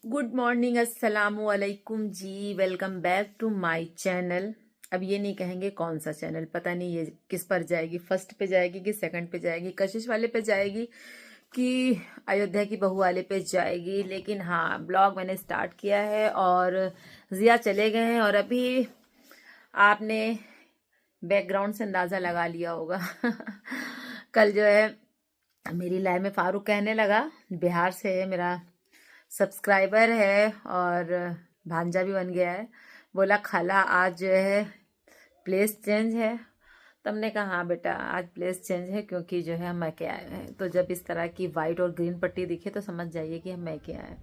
Good morning, अस्सलामुअलैकुम जी। Welcome back to my channel. अब ये नहीं कहेंगे कौन सा चैनल, पता नहीं ये किस पर जाएगी, फर्स्ट पे जाएगी कि सेकंड पे जाएगी, कशिश वाले पे जाएगी कि अयोध्या की बहू वाले पे जाएगी। लेकिन हाँ, ब्लॉग मैंने स्टार्ट किया है और जिया चले गए हैं। और अभी आपने बैकग्राउंड से अंदाज़ा लगा लिया होगा कल जो है मेरी लाइव में फारूक कहने लगा, बिहार से है, मेरा सब्सक्राइबर है और भांजा भी बन गया है। बोला खाला आज जो है प्लेस चेंज है। तब ने कहा हाँ बेटा, आज प्लेस चेंज है क्योंकि जो है हम मैके आए हैं। तो जब इस तरह की वाइट और ग्रीन पट्टी दिखे तो समझ जाइए कि हम मैके आए हैं।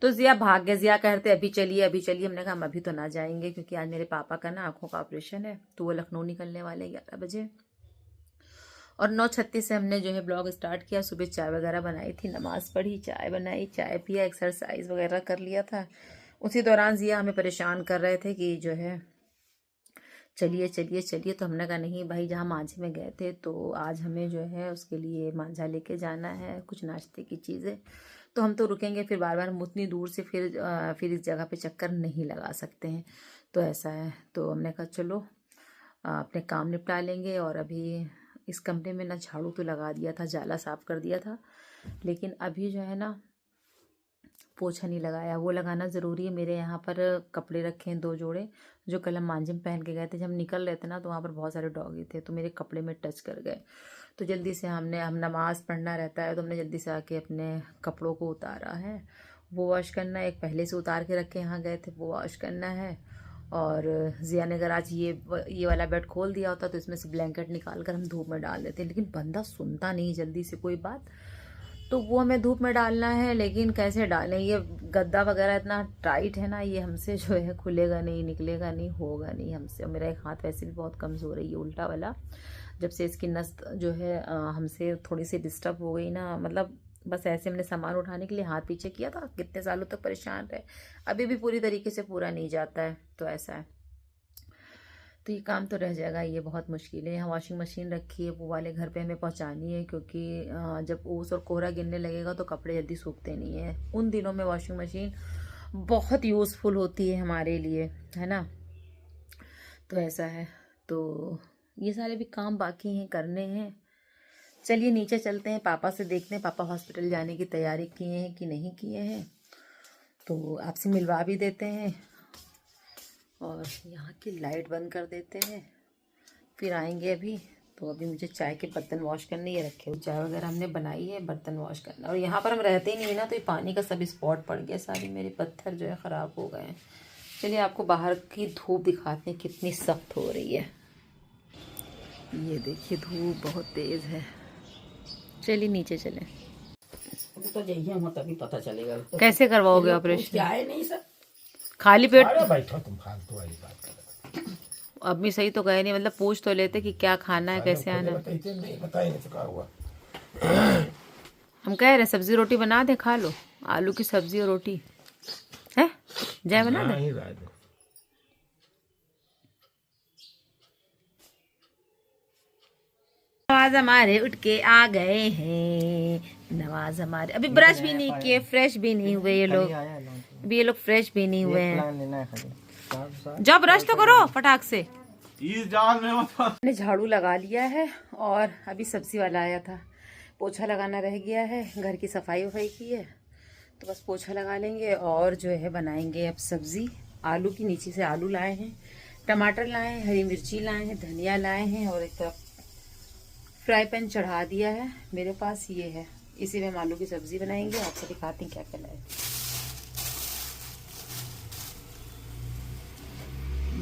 तो जिया भाग गए। जिया कहते अभी चलिए अभी चलिए। हमने कहा हम अभी तो ना जाएंगे क्योंकि आज मेरे पापा का ना आंखों का ऑपरेशन है, तो वो लखनऊ निकलने वाले 11 बजे। और 9:36 से हमने जो है ब्लॉग स्टार्ट किया। सुबह चाय वगैरह बनाई थी, नमाज पढ़ी, चाय बनाई, चाय पिया, एक्सरसाइज वगैरह कर लिया था। उसी दौरान जिया हमें परेशान कर रहे थे कि जो है चलिए चलिए चलिए। तो हमने कहा नहीं भाई, जहाँ मांझे में गए थे तो आज हमें जो है उसके लिए मांझा लेके जाना है, कुछ नाश्ते की चीज़ें। तो हम तो रुकेंगे, फिर बार बार हम उतनी दूर से फिर इस जगह पे चक्कर नहीं लगा सकते हैं। तो ऐसा है, तो हमने कहा चलो अपने काम निपटा लेंगे। और अभी इस कमरे में ना झाड़ू तो लगा दिया था, जाला साफ कर दिया था, लेकिन अभी जो है ना पोछा नहीं लगाया। वो लगाना ज़रूरी है। मेरे यहाँ पर कपड़े रखे हैं 2 जोड़े, जो कल हम मांझे में पहन के गए थे। जब हम निकल रहे थे ना तो वहाँ पर बहुत सारे डॉगी थे, तो मेरे कपड़े में टच कर गए। तो जल्दी से हम नमाज़ पढ़ना रहता है, तो हमने जल्दी से आके अपने कपड़ों को उतारा है। वो वॉश करना है, एक पहले से उतार के रखे यहाँ गए थे, वो वॉश करना है। और जिया ने अगर आज ये वाला बेड खोल दिया होता तो इसमें से ब्लैंकेट निकाल कर हम धूप में डाल देते, लेकिन बंदा सुनता नहीं जल्दी से कोई बात। तो वो हमें धूप में डालना है, लेकिन कैसे डालें, ये गद्दा वगैरह इतना टाइट है ना, ये हमसे जो है खुलेगा नहीं, निकलेगा नहीं, होगा नहीं हमसे। और मेरा एक हाथ वैसे भी बहुत कमज़ोर है, ये उल्टा वाला। जब से इसकी नस जो है हमसे थोड़ी सी डिस्टर्ब हो गई ना, मतलब बस ऐसे हमने सामान उठाने के लिए हाथ पीछे किया था, कितने सालों तक परेशान रहे, अभी भी पूरी तरीके से पूरा नहीं जाता है। तो ऐसा है, तो ये काम तो रह जाएगा, ये बहुत मुश्किल है। यहाँ वॉशिंग मशीन रखी है, वो वाले घर पे हमें पहुँचानी है, क्योंकि जब ओस और कोहरा गिरने लगेगा तो कपड़े जल्दी सूखते नहीं है। उन दिनों में वॉशिंग मशीन बहुत यूज़फुल होती है हमारे लिए, है ना। तो ऐसा है, तो ये सारे भी काम बाकी हैं, करने हैं। चलिए नीचे चलते हैं, पापा से देखते हैं पापा हॉस्पिटल जाने की तैयारी किए हैं कि नहीं किए हैं। तो आपसे मिलवा भी देते हैं और यहाँ की लाइट बंद कर देते हैं, फिर आएंगे अभी। तो अभी मुझे चाय के बर्तन वॉश करने, ये रखे हुए चाय वगैरह हमने बनाई है, बर्तन वॉश करना। और यहाँ पर हम रहते ही नहीं है ना, तो ये पानी का सब स्पॉट पड़ गया, सारी मेरे पत्थर जो है ख़राब हो गए हैं। चलिए आपको बाहर की धूप दिखाते हैं कितनी सख्त हो रही है। ये देखिए धूप बहुत तेज़ है। चलिए नीचे चलें। तो जाइए हम तभी पता चलेगा। कैसे करवाओगे ऑपरेशन? क्या है नहीं सर, खाली पेट? बैठो तुम, फालतू वाली बात कर। अभी सही तो कहे नहीं, मतलब पूछ तो लेते कि क्या खाना है, कैसे आना है। नहीं बताइए तो क्या हुआ। हम कह रहे सब्जी रोटी बना दे, खा लो, आलू की सब्जी और रोटी है, जय बना दे। नवाज हमारे उठ के आ गए हैं। नवाज हमारे अभी ब्रश भी नहीं किए, फ्रेश भी नहीं हुए ये लोग, अभी ये लोग फ्रेश भी नहीं हुए हैं। जाओ ब्रश तो करो फटाक से। मैंने झाड़ू लगा लिया है और अभी सब्जी वाला आया था, पोछा लगाना रह गया है, घर की सफाई वफाई की है, तो बस पोछा लगा लेंगे और जो है बनाएंगे अब सब्जी। आलू की नीचे से आलू लाए हैं, टमाटर लाए हैं, हरी मिर्ची लाए हैं, धनिया लाए हैं, और एक तरफ फ्राई पैन चढ़ा दिया है मेरे पास, ये है, इसी में हम आलू की सब्जी बनाएंगे। आपको दिखाते हैं क्या क्या लाए।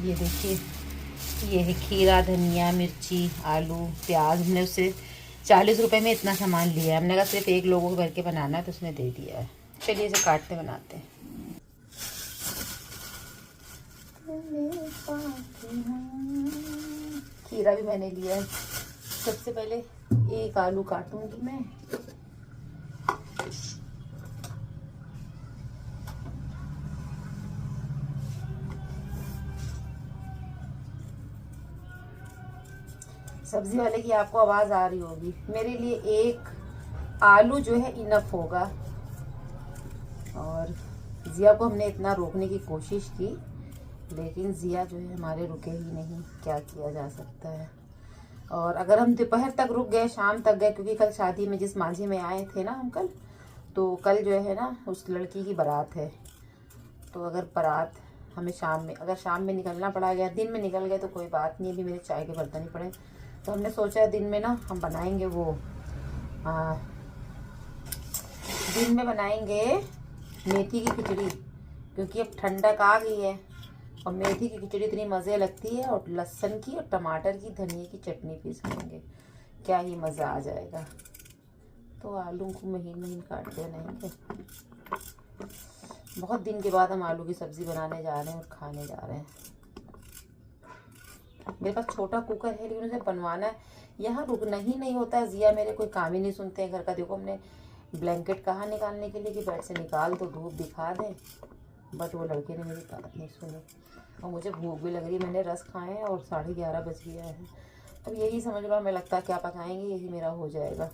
ये देखिए, ये है खीरा, धनिया, मिर्ची, आलू, प्याज। हमने उससे 40 रुपए में इतना सामान लिया है। हमने कहा सिर्फ एक लोगों को भर के बनाना है तो उसने दे दिया है। चलिए इसे काटते बनाते हैं। खीरा भी मैंने लिया है। सबसे पहले एक आलू काटूंगी मैं। सब्जी वाले की आपको आवाज आ रही होगी, मेरे लिए एक आलू जो है इनफ होगा। और जिया को हमने इतना रोकने की कोशिश की, लेकिन जिया जो है हमारे रुके ही नहीं। क्या किया जा सकता है। और अगर हम दोपहर तक रुक गए, शाम तक गए, क्योंकि कल शादी में जिस मांझे में आए थे ना हम कल, तो कल जो है ना उस लड़की की बारात है। तो अगर बारात हमें शाम में निकलना पड़ा गया, दिन में निकल गए तो कोई बात नहीं, अभी मेरे चाय के बर्तन ही पड़े। तो हमने सोचा दिन में ना हम बनाएंगे दिन में बनाएंगे मेथी की खिचड़ी, क्योंकि अब ठंडक आ गई है और मेथी की खिचड़ी इतनी मज़े लगती है। और लहसुन की और टमाटर की धनिए की चटनी पीस लेंगे, क्या ही मज़ा आ जाएगा। तो आलू को महीन महीन काट देंगे। बहुत दिन के बाद हम आलू की सब्ज़ी बनाने जा रहे हैं और खाने जा रहे हैं। मेरे पास छोटा कुकर है, लेकिन उसे बनवाना है। यहाँ रुकना ही नहीं होता है। जिया मेरे कोई काम ही नहीं सुनते हैं घर का। देखो हमने ब्लैंकेट कहाँ निकालने के लिए कि बेड से निकाल दो, धूप दिखा दें, बट वो लड़के ने मेरी बात नहीं सुनी। और मुझे भूख भी लग रही है, मैंने रस खाए हैं और 11:30 बज गया है। अब यही समझ लो, हमें लगता है क्या पकाएंगे यही मेरा हो जाएगा।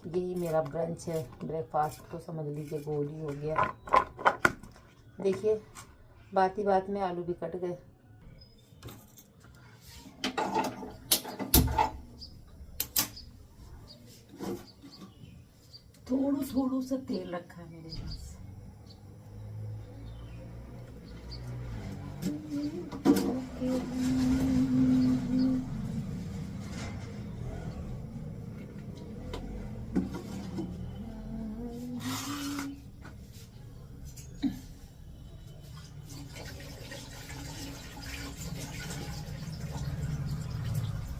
यही मेरा ब्रंच है, ब्रेकफास्ट तो समझ लीजिए गोल ही हो गया। देखिए बात ही बात में आलू भी कट गए। थोड़ा सा तेल रखा है मेरे पास।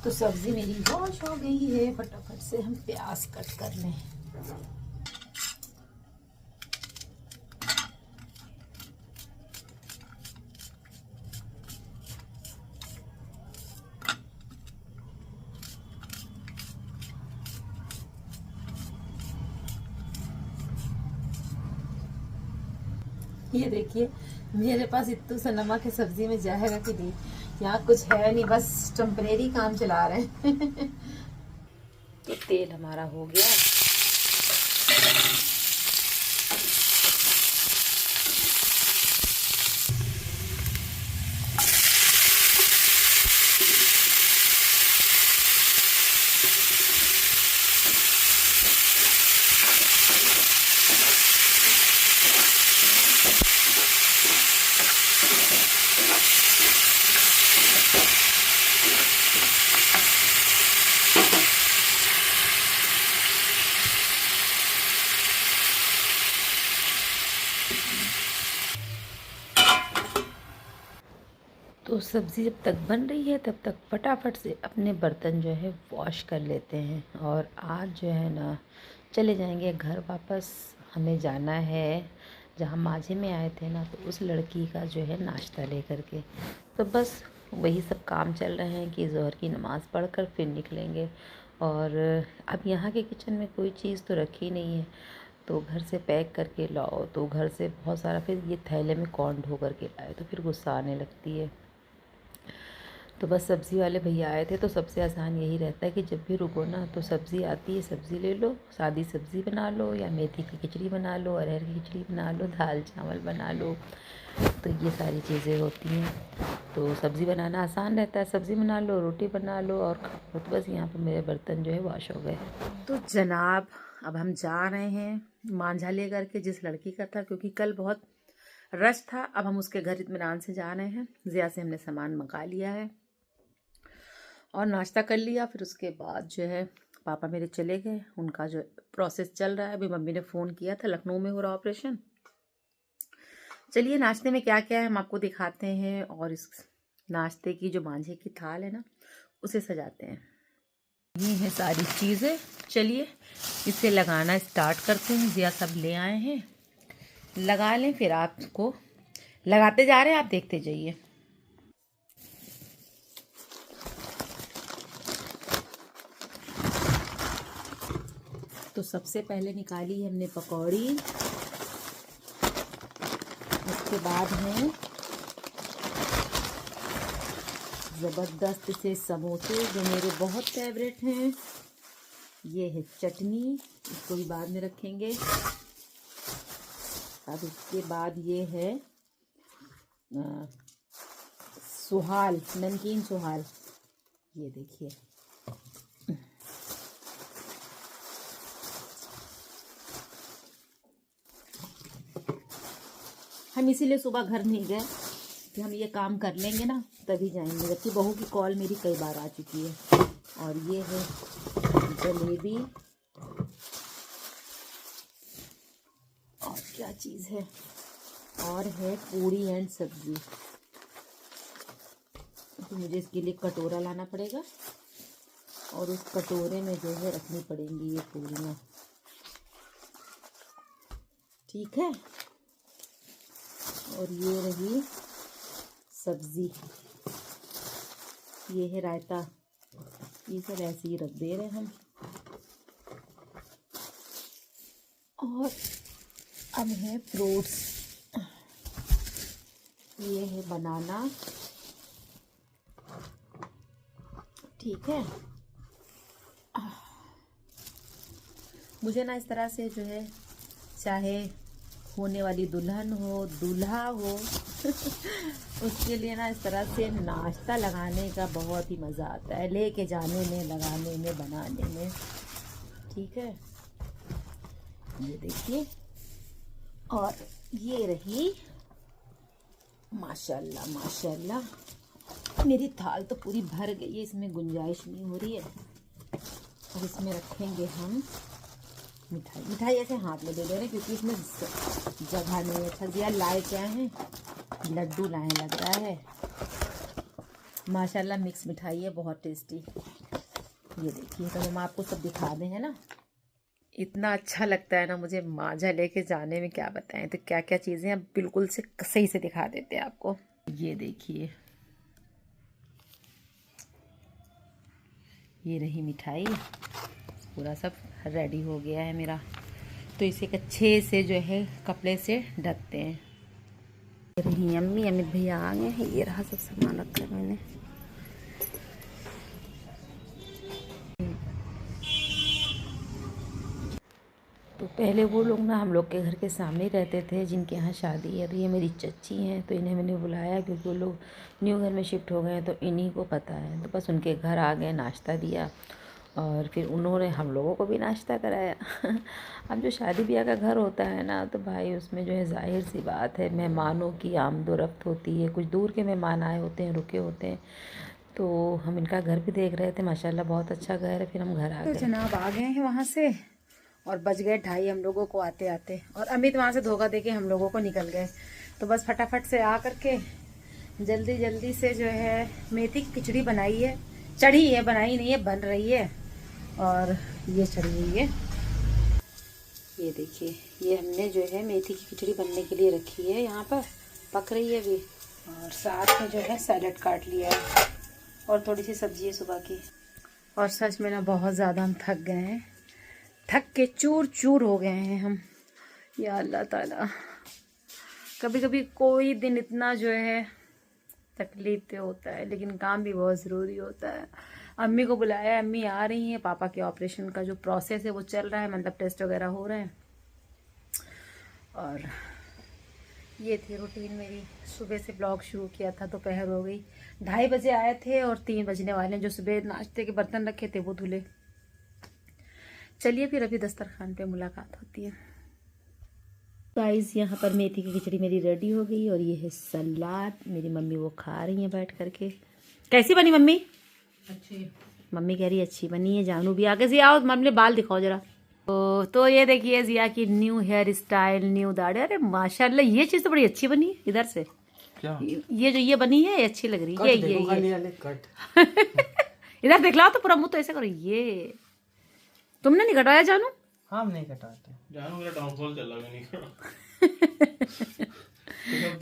तो सब्जी मेरी वॉश हो गई है, फटाफट से हम प्याज कट कर लें। ये देखिए मेरे पास इतना सा नमक है, सब्जी में जाएगा कि नहीं। यहाँ कुछ है नहीं, बस टेम्परेरी काम चला रहे हैं। तो तेल हमारा हो गया। तो सब्ज़ी जब तक बन रही है तब तक फटाफट से अपने बर्तन जो है वॉश कर लेते हैं। और आज जो है ना चले जाएंगे घर वापस। हमें जाना है जहाँ माझे में आए थे ना, तो उस लड़की का जो है नाश्ता लेकर के। तो बस वही सब काम चल रहे हैं कि ज़ोहर की नमाज़ पढ़कर फिर निकलेंगे। और अब यहाँ के किचन में कोई चीज़ तो रखी नहीं है, तो घर से पैक करके लाओ तो घर से बहुत सारा, फिर ये थैले में कौन ढो करके लाए तो फिर गुस्सा आने लगती है। तो बस सब्ज़ी वाले भैया आए थे, तो सबसे आसान यही रहता है कि जब भी रुको ना तो सब्ज़ी आती है, सब्ज़ी ले लो, सादी सब्ज़ी बना लो या मेथी की खिचड़ी बना लो, अरहर की खिचड़ी बना लो, दाल चावल बना लो। तो ये सारी चीज़ें होती हैं। तो सब्ज़ी बनाना आसान रहता है, सब्ज़ी बना लो, रोटी बना लो और खाओ। तो बस यहाँ पर मेरे बर्तन जो है वॉश हो गए। तो जनाब अब हम जा रहे हैं मांझा लेकर के, जिस लड़की का था, क्योंकि कल बहुत रश था। अब हम उसके घर इत्मीनान से जा रहे हैं। ज़िया से हमने सामान मंगा लिया है और नाश्ता कर लिया। फिर उसके बाद जो है पापा मेरे चले गए, उनका जो प्रोसेस चल रहा है। अभी मम्मी ने फ़ोन किया था, लखनऊ में हो रहा ऑपरेशन। चलिए नाश्ते में क्या क्या है हम आपको दिखाते हैं, और इस नाश्ते की जो मांझे की थाल है ना उसे सजाते हैं। ये है सारी चीज़ें, चलिए इसे लगाना स्टार्ट करते हैं। ज़िया सब ले आए हैं, लगा लें, फिर आपको लगाते जा रहे हैं, आप देखते जाइए। तो सबसे पहले निकाली हमने पकौड़ी, उसके बाद है ज़बरदस्त से समोसे जो मेरे बहुत फेवरेट हैं। ये है चटनी, इसको भी बाद में रखेंगे। अब इसके बाद ये है सुहाल, नमकीन सुहाल। ये देखिए, हम इसीलिए सुबह घर नहीं गए कि हम ये काम कर लेंगे ना तभी जाएंगे, जबकि बहू की कॉल मेरी कई बार आ चुकी है। और ये है जलेबी, और क्या चीज़ है, और है पूरी एंड सब्जी। तो मुझे इसके लिए कटोरा लाना पड़ेगा और उस कटोरे में जो है रखनी पड़ेंगी ये पूरियाँ, ठीक है। और ये रही सब्जी, ये है रायता, ये सब ऐसे ही रख दे रहे हम। और अब है फ्रूट्स, ये है बनाना, ठीक है। मुझे ना इस तरह से जो है, चाहे होने वाली दुल्हन हो दूल्हा हो उसके लिए ना इस तरह से नाश्ता लगाने का बहुत ही मज़ा आता है, लेके जाने में, लगाने में, बनाने में, ठीक है। ये देखिए, और ये रही माशाल्लाह माशाल्लाह मेरी थाल तो पूरी भर गई है, इसमें गुंजाइश नहीं हो रही है। और इसमें रखेंगे हम मिठाई। मिठाई ऐसे हाथ में दे दे रहे हैं क्योंकि इसमें जगह नहीं है। अच्छा दिया, लाए क्या हैं, लड्डू लाए लग रहा है, माशाल्लाह मिक्स मिठाई है, बहुत टेस्टी। ये देखिए, तो हम आपको सब दिखा दें, है ना। इतना अच्छा लगता है ना मुझे माजा लेके जाने में, क्या बताएं। तो क्या क्या चीज़ें अब बिल्कुल से सही से दिखा देते हैं आपको। ये देखिए, ये रही मिठाई, पूरा सब रेडी हो गया है मेरा। तो इसे अच्छे से जो है कपड़े से ढकते हैं। रही अम्मी, अमित भैया आ गए हैं, ये रहा सब सामान रखा है मैंने। तो पहले वो लोग ना हम लोग के घर के सामने रहते थे जिनके यहाँ शादी है। तो ये मेरी चच्ची हैं, तो इन्हें मैंने बुलाया क्योंकि वो लोग न्यू घर में शिफ्ट हो गए हैं, तो इन्हीं को पता है। तो बस उनके घर आ गए, नाश्ता दिया और फिर उन्होंने हम लोगों को भी नाश्ता कराया। अब जो शादी ब्याह का घर होता है ना, तो भाई उसमें जो है जाहिर सी बात है मेहमानों की आमदोरफ्त होती है। कुछ दूर के मेहमान आए होते हैं, रुके होते हैं, तो हम इनका घर भी देख रहे थे, माशाल्लाह बहुत अच्छा घर है। फिर हम घर आ गए। तो जनाब आ गए हैं वहाँ से और बज गए 2:30 हम लोगों को आते आते, और अमित वहाँ से धोखा देके हम लोगों को निकल गए। तो बस फटाफट से आ करके जल्दी जल्दी से जो है मेथी की खिचड़ी बनाई है, चढ़ी है, बनाई नहीं है, बन रही है। और ये चढ़ी हुई है, ये देखिए, ये हमने जो है मेथी की खिचड़ी बनने के लिए रखी है, यहाँ पर पक रही है अभी। और साथ में जो है सैलेड काट लिया है और थोड़ी सी सब्जी है सुबह की। और सच में ना बहुत ज़्यादा हम थक गए हैं, थक के चूर चूर हो गए हैं हम। या अल्लाह ताला, कभी कभी कोई दिन इतना जो है तकलीफ तो होता है, लेकिन काम भी बहुत ज़रूरी होता है। अम्मी को बुलाया, अम्मी आ रही हैं, पापा के ऑपरेशन का जो प्रोसेस है वो चल रहा है, मतलब टेस्ट वगैरह हो रहे हैं। और ये थी रूटीन मेरी, सुबह से ब्लॉग शुरू किया था, दोपहर हो गई, 2:30 बजे आए थे और 3 बजने वाले। जो सुबह नाश्ते के बर्तन रखे थे वो धुले। चलिए फिर अभी दस्तरखान पे मुलाकात होती है। गाइस, यहाँ पर मेथी की खिचड़ी मेरी रेडी हो गई और ये है सलाद, मेरी मम्मी वो खा रही हैं बैठ करके। कैसी बनी मम्मी? अच्छी। मम्मी कह रही है अच्छी बनी है। जानू भी आगे से आओ, मम्मी बाल दिखाओ जरा। तो ये देखिए जिया की न्यू हेयर स्टाइल, न्यू दाढ़ी। अरे माशाल्लाह, ये चीज़ तो बड़ी अच्छी बनी है। इधर से क्या ये जो ये बनी है, ये अच्छी लग रही है। ये कट इधर देख लो तो पूरा मुंह तो ऐसे करो। ये तुमने नहीं कटाया जानू? हम नहीं कटाते जानू, मेरा डाउनफॉल चल रहा है, नहीं करा।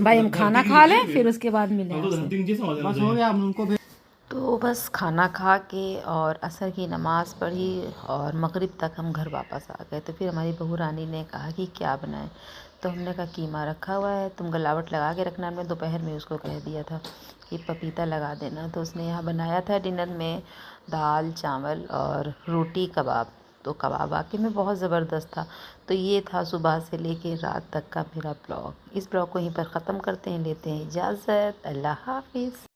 भाई हम खाना खा लें फिर उसके बाद मिलें। बस हो गया, हम उनको तो बस खाना खा के और असर की नमाज़ पढ़ी और मगरिब तक हम घर वापस आ गए। तो फिर हमारी बहू रानी ने कहा कि क्या बनाएं, तो हमने कहा कीमा रखा हुआ है, तुम गलावट लगा के रखना। हमने दोपहर में उसको कह दिया था कि पपीता लगा देना। तो उसने यहाँ बनाया था डिनर में दाल चावल और रोटी कबाब। तो कबाब वाकई में बहुत ज़बरदस्त था। तो ये था सुबह से लेके रात तक का मेरा ब्लॉग। इस ब्लॉग को यहीं पर ख़त्म करते हैं, लेते हैं इजाज़त। अल्लाह हाफ़िज़।